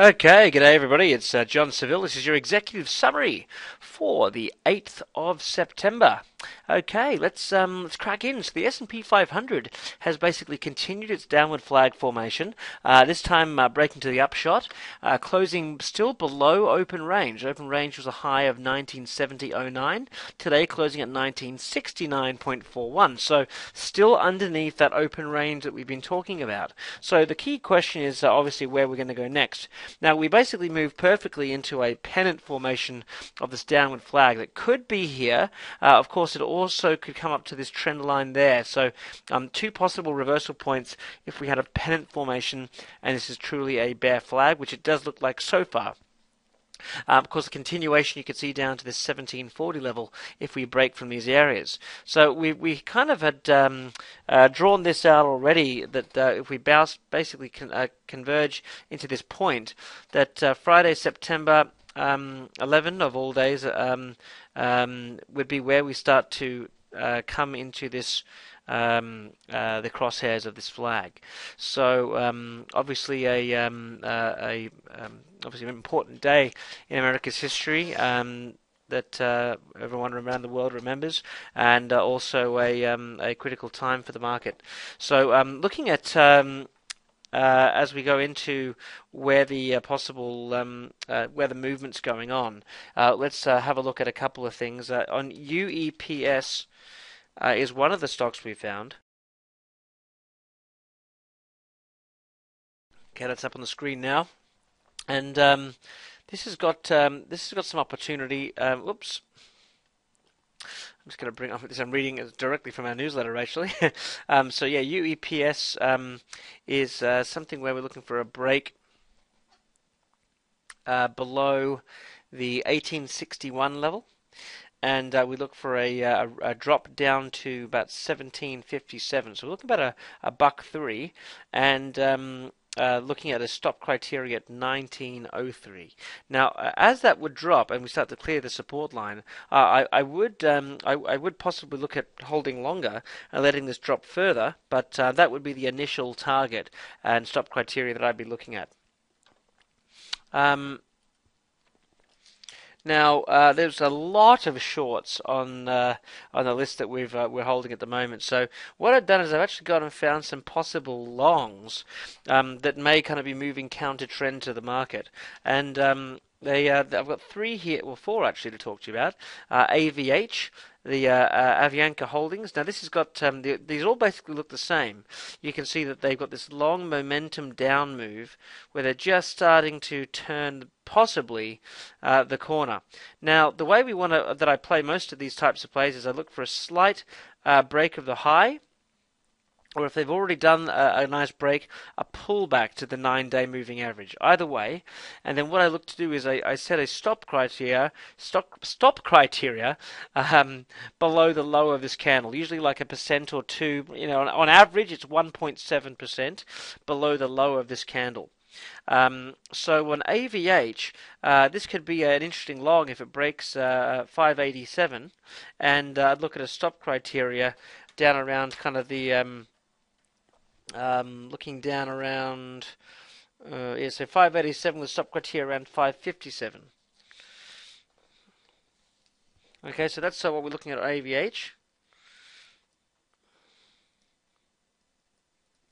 Okay, g'day everybody. It's John Seville. This is your executive summary for the 8th of September. Okay, let's crack in. So the S&P 500 has basically continued its downward flag formation. This time breaking to the upshot, closing still below open range. Open range was a high of 1970.09. Today closing at 1969.41. So still underneath that open range that we've been talking about. So the key question is obviously where we're going to go next. Now, we basically move perfectly into a pennant formation of this downward flag that could be here. Of course, it also could come up to this trend line there. So, two possible reversal points if we had a pennant formation, and this is truly a bear flag, which it does look like so far. Of course, the continuation you can see down to this 1740 level if we break from these areas. So we kind of had drawn this out already that if we basically converge into this point, that Friday, September 11 of all days would be where we start to come into this the crosshairs of this flag. So obviously obviously an important day in America's history that everyone around the world remembers, and also a critical time for the market. So looking at as we go into where the possible where the movement's going on, let's have a look at a couple of things. On UEPS is one of the stocks we found. Okay, that's up on the screen now, and this has got some opportunity. Whoops. I'm just going to bring up this. I'm reading it directly from our newsletter, actually. So yeah, UEPS is something where we're looking for a break below the 1861 level, and we look for a drop down to about 1757. So we're looking about a buck three, and looking at a stop criteria at 1903. Now, as that would drop and we start to clear the support line, I would possibly look at holding longer and letting this drop further, but that would be the initial target and stop criteria that I'd be looking at. Now, there's a lot of shorts on the list that we're holding at the moment. So what I've done is I've actually gone and found some possible longs that may kind of be moving counter trend to the market, and I've got three here, well four actually to talk to you about. AVH, the Avianca Holdings. Now this has got these all basically look the same. You can see that they've got this long momentum down move where they're just starting to turn possibly the corner. Now the way that I play most of these types of plays is I look for a slight break of the high, or if they've already done a nice break, a pullback to the 9-day moving average. Either way, and then what I look to do is I set a stop criteria below the low of this candle, usually like a percent or two. You know, on average, it's 1.7% below the low of this candle. So on AVH, this could be an interesting long if it breaks 587, and I'd look at a stop criteria down around kind of the looking down around yeah, so 587 with stop criteria around 557. Okay, so that's what we're looking at AVH.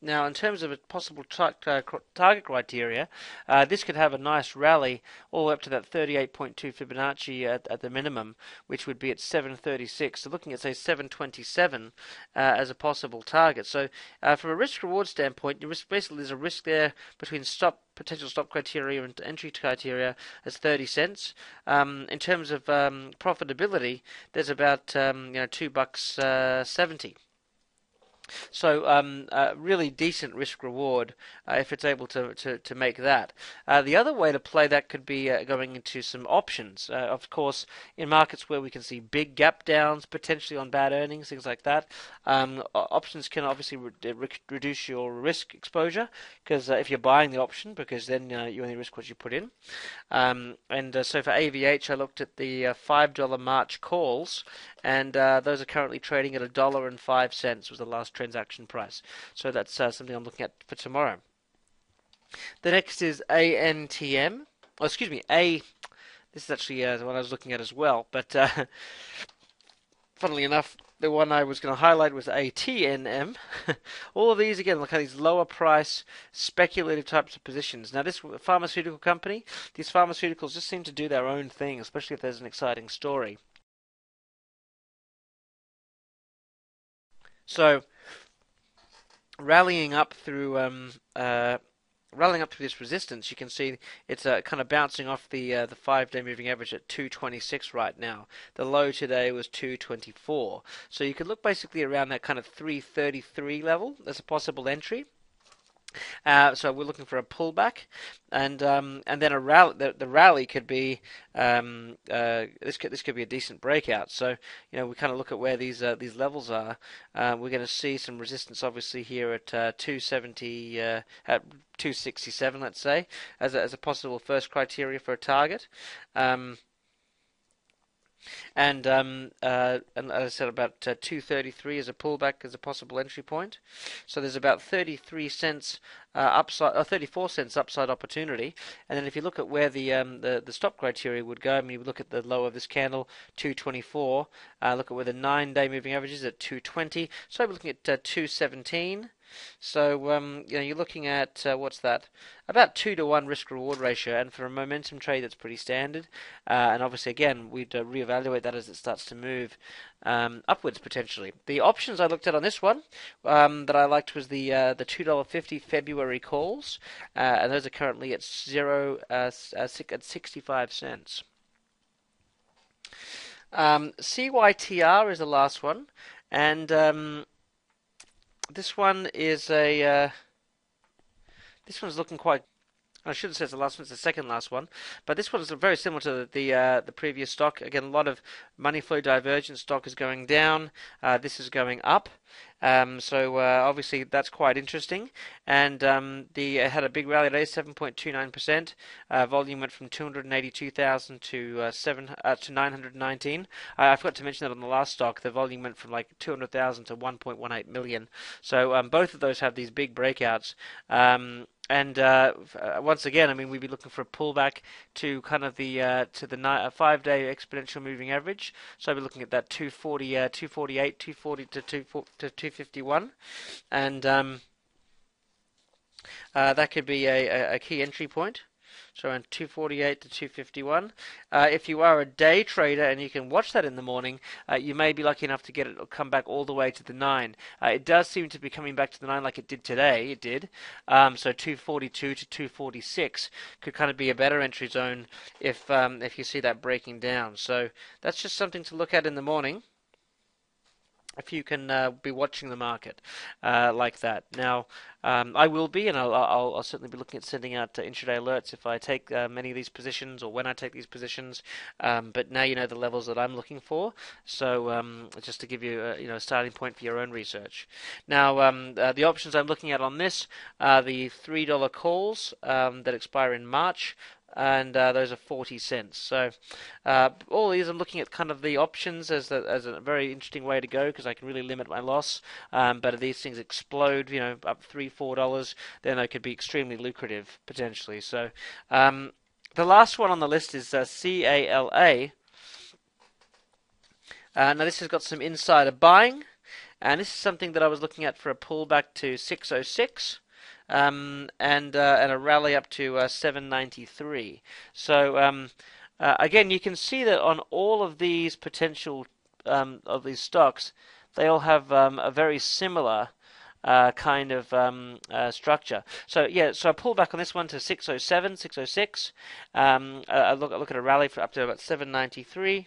Now, in terms of a possible target criteria, this could have a nice rally all the way up to that 38.2 Fibonacci at the minimum, which would be at 736. So looking at, say, 727 as a possible target. So from a risk-reward standpoint, basically there's a risk there between potential stop criteria and entry criteria as 30 cents. In terms of profitability, there's about $2.70. So really decent risk reward if it's able to make that. The other way to play that could be going into some options. Of course, in markets where we can see big gap downs, potentially on bad earnings, things like that, options can obviously reduce your risk exposure, because if you're buying the option, because then you only risk what you put in. So for AVH, I looked at the $5 March calls, and those are currently trading at $1.05 was the last transaction price. So that's something I'm looking at for tomorrow. The next is ANTM. Oh, excuse me, A. This is actually the one I was looking at as well, but funnily enough, the one I was going to highlight was ATNM. All of these, again, look at these lower price, speculative types of positions. Now, this pharmaceutical company, these pharmaceuticals just seem to do their own thing, especially if there's an exciting story. So, rallying up through rallying up through this resistance, you can see it's kind of bouncing off the 5-day moving average at 226 right now. The low today was 224. So you could look basically around that kind of 333 level as a possible entry. So we're looking for a pullback, and then a rally. The rally could be this could be a decent breakout. So we kind of look at where these levels are. We're going to see some resistance, obviously, here at 270 at 267, let's say, as a possible first criteria for a target. And as I said, about 233 as a pullback as a possible entry point. So there's about 33 cents upside, or 34 cents upside opportunity. And then if you look at where the stop criteria would go, I mean, you look at the low of this candle, 224. Look at where the 9-day moving average is at 220. So we're looking at 217. So you're looking at what's that? About 2-to-1 risk-reward ratio, and for a momentum trade, that's pretty standard. And obviously, again, we'd reevaluate that as it starts to move upwards potentially. The options I looked at on this one that I liked was the $2.50 February calls, and those are currently at at 65 cents. CYTR is the last one, and this one is this one's looking quite. I should have said it's the last one. It's the second last one, but this one is very similar to the previous stock. Again, a lot of money flow divergence. Stock is going down. This is going up. So obviously that's quite interesting. And it had a big rally today, 7.29%. Volume went from 282,000 to 919. I forgot to mention that on the last stock, the volume went from like 200,000 to 1.18 million. So both of those have these big breakouts. And once again, I mean, we'd be looking for a pullback to kind of the 5-day exponential moving average. So we're looking at that 240, 248, 240 to 251, and that could be a key entry point. So around 248 to 251. If you are a day trader and you can watch that in the morning, you may be lucky enough to get it come back all the way to the 9. It does seem to be coming back to the 9 like it did today. It did. So 242 to 246 could kind of be a better entry zone if you see that breaking down. So that's just something to look at in the morning, if you can be watching the market like that. Now, I will be, and I'll certainly be looking at sending out intraday alerts if I take many of these positions or when I take these positions. But now you know the levels that I'm looking for. So just to give you a starting point for your own research. Now, the options I'm looking at on this are the $3 calls that expire in March, and those are 40 cents. So all these, I'm looking at kind of the options as a very interesting way to go, because I can really limit my loss. But if these things explode, up $3-4, then they could be extremely lucrative potentially. So the last one on the list is CALA. Now this has got some insider buying, and this is something that I was looking at for a pullback to 606. And a rally up to 793. So again, you can see that on all of these potential of these stocks, they all have a very similar kind of structure. So yeah, so I pull back on this one to 607, 606. I look at a rally for up to about 793,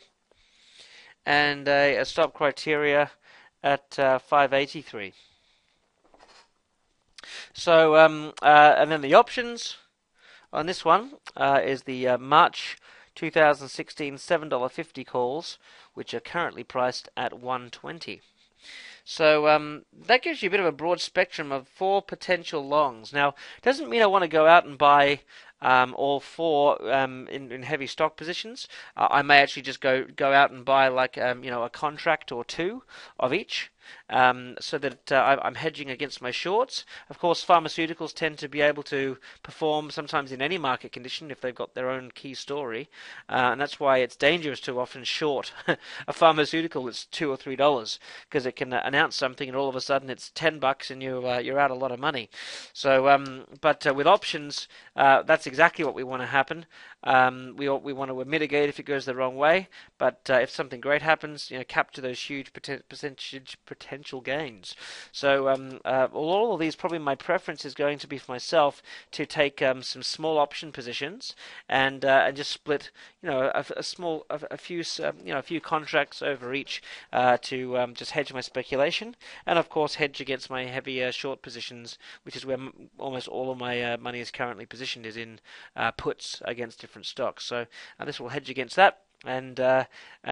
and a stop criteria at 583. So, and then the options on this one is the March 2016 $7.50 calls, which are currently priced at 120. So that gives you a bit of a broad spectrum of 4 potential longs. Now, it doesn't mean I want to go out and buy or for in heavy stock positions, I may actually just go out and buy like a contract or two of each. So that I'm hedging against my shorts. Of course, pharmaceuticals tend to be able to perform sometimes in any market condition if they've got their own key story, and that's why it's dangerous to often short a pharmaceutical that's $2 or $3 because it can announce something and all of a sudden it's $10 and you're out a lot of money. So, but with options, that's exactly what we want to happen. We want to mitigate if it goes the wrong way, but if something great happens, capture those huge percentage potential gains. So all of these, probably my preference is going to be for myself to take some small option positions and just split, a few contracts over each to just hedge my speculation, and of course hedge against my heavy short positions, which is where almost all of my money is currently positioned, is in puts against different stocks. So this will hedge against that, and